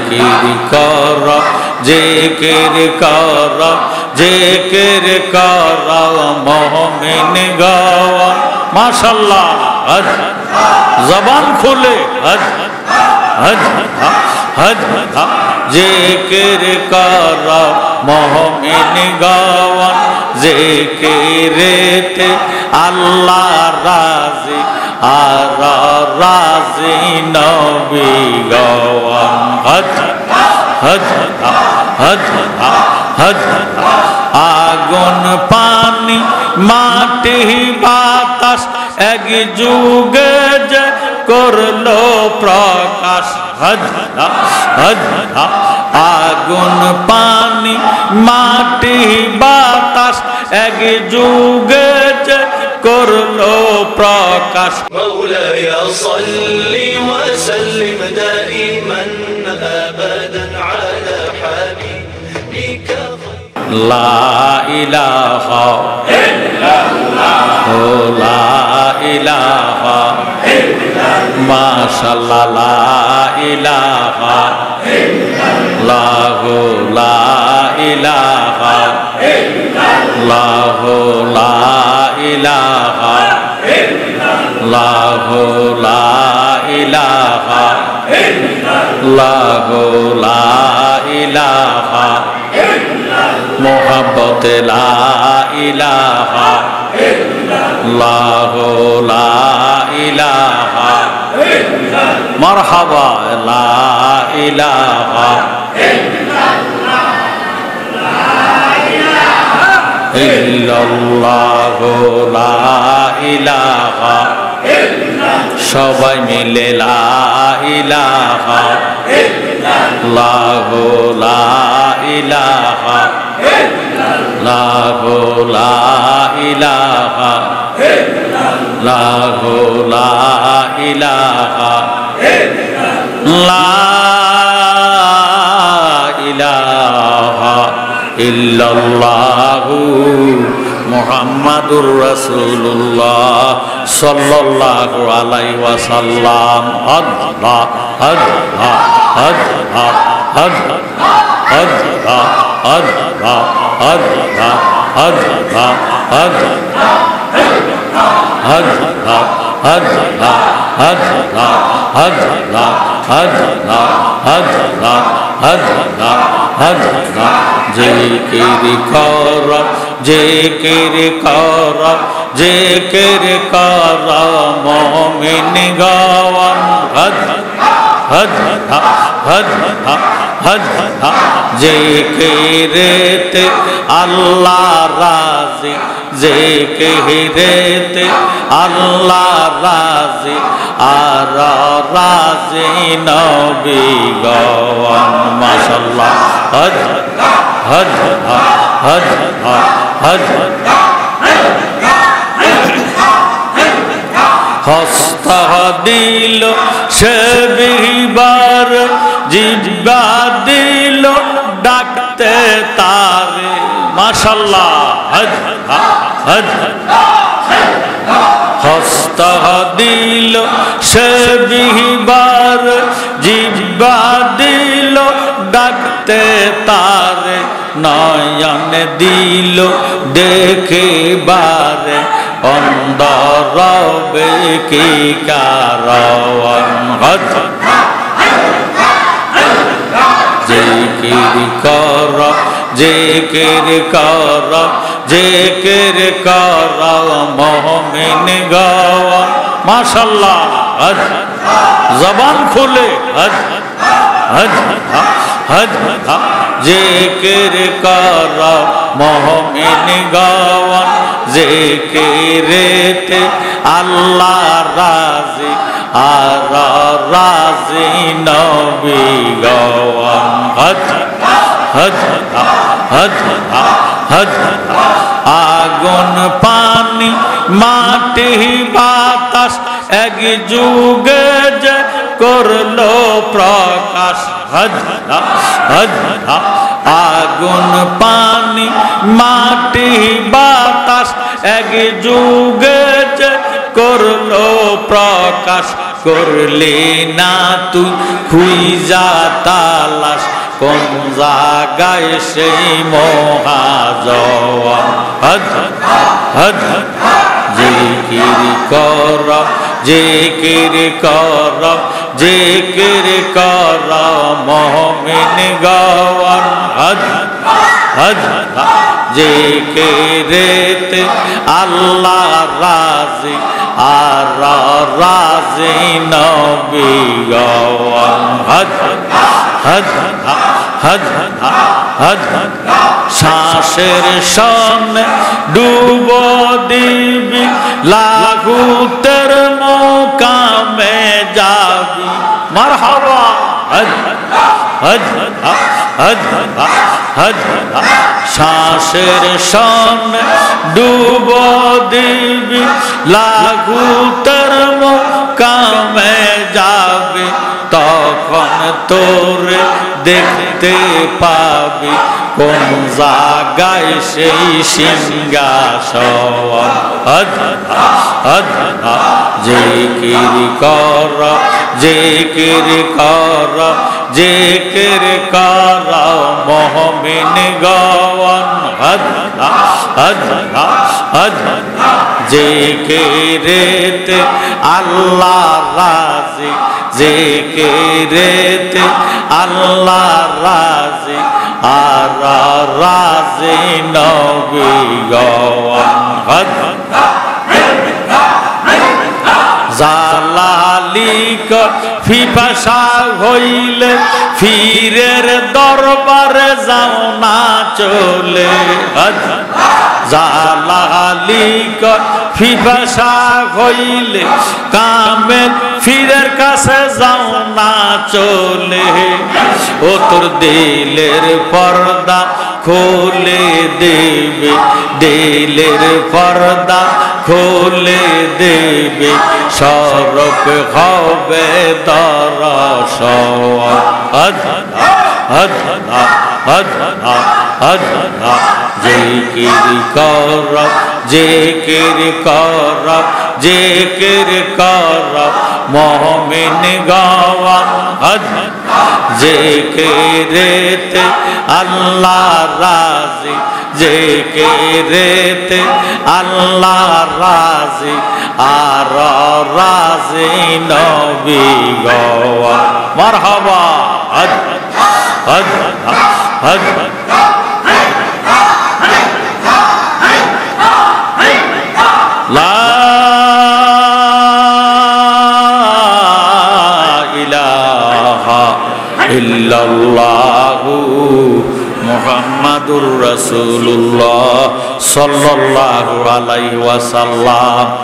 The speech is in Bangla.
জিকির কর জিকির কর জিকির কর মুমিন গাওয়া মাশাআল্লাহ হজ জবান খুলে হজ হজ হজ জিকির কর মুমিন গাওয়া জিকিরেতে আল্লাহ রাজি আর রাজি নবী গাওয়ান হজ হজ হজ হজ আগুন পানি মাটি বাতাস এক যুগে যে করলো প্রকাশ হজ হজ আগুন পানি মাটি বাতাস এক যুগে যে করলো প্রকাশ مولاي صل وسلم دائما ابدا على حبيبك لا إله إلا الله لا إله إلا الله ما شاء الله لا إله إلا الله لا إله إلا الله لا إله إلا الله لا إله إلا الله لا إله محبت لا إله الله لا إله مرحبا لا إله إلا الله لا إله সবাই মিলে লা ইলাহা ইল্লাল্লাহ লা ইলাহা ইল্লাল্লাহ লা ইলাহা ইল্লাল্লাহ লা ইলাহা ইলাহা ইল্লাল্লাহু মুহাম্মাদুর রাসূলুল্লাহ সাল্লাল্লাহু আলাইহি ওয়াসাল্লাম আল্লাহ আল্লাহ আল্লাহ আল্লাহ আল্লাহ আল্লাহ আল্লাহ আল্লাহ আল্লাহ আল্লাহ আল্লাহ আল্লাহ আল্লাহ আল্লাহ আল্লাহ আল্লাহ আল্লাহ জিকির কর জিকির কর জিকির কর মুমিন গাওয়ান হজ হজ হজ হজ জিকিরেতে আল্লাহ রাজি জিকিরেতে আল্লাহ রাজি আর রাজি নবী গাওয়ান মাশাআল্লাহ হজ হজ হজ হজ হস্ত দিল সে বিবার জিহ্বা দিল ডাকতে তারে মাশাআল্লাহ হজ হজ হস্ত দিল সে বিবার জিহ্বা দিল ডাকতে তারে নয়ন দিল দেখিবারে অন্দরবে কি কারণ হজ জিকির কর জিকির কর জিকির কর মুমিন গাওয়া মাশাআল্লাহ হজ জবান খুলে হজ হজ হজ জিকির কর মুমিন গাওয়া জিকিরেতে আল্লাহ রাজি আর রাজি নবী গাওয়ান হজ হজ হজ হজ আগুন পানি মাটি বাতাস এক যুগে যে করলো প্রকাশ হজ হজ আগুন পানি মাটি বাতাস এক যুগে যে করলো প্রকাশ করলি না তুই খুঁজা তালাশ কোন জায়গায় সেই মহাজওয়ান হদ হদ জিকির কর জিকির কর জিকির কর মুমিন গওয়ান হদ হদ জিকিরেতে আল্লাহ রাজি আর রাজি নবী গওয়ান হদ হদ হদ হদ শ্বাসের সনে ডুব দিবি লাগুতের মোকামে যাবি মারহাবা হদ হদ হদ হদ শ্বাসের সনে ডুব দিবি লাগুতের মোকামে যাবি তখন তোরে দেখতে পাবি কোন জায়গায় সেই সিংহাসন হদ হদ জিকির কর জিকির কর জিকির কর মুমিন গওয়ান হদ হদ হদ জিকিরেতে আল্লাহ রাজি জিকিরেতে আল্লাহ রাজি আর রাজি নবী গওয়ান হদ জালালিক ফিফাসা হইলে ফিরের দরবারে যাও না চলে জালালিক ফিফাসা হইলে কামেল ফিরের কাছে যাও না চলে ও তোর দিলের পর্দা खोले देवे दिलेर पर्दा खोले देवे सरक हबे दरसन जिकिर कर जिकिर कर जिकिर कर मोमिन गवान जिकिरेते अल्लाह राजी जिकिरेते अल्लाह राजी आर राजी नबी गवान मरहबा हद हद हद ला इलाहा इल्लल्लाहु मुहम्मदुर रसूलुल्लाह सल्लल्लाहु अलैहि वसल्लम।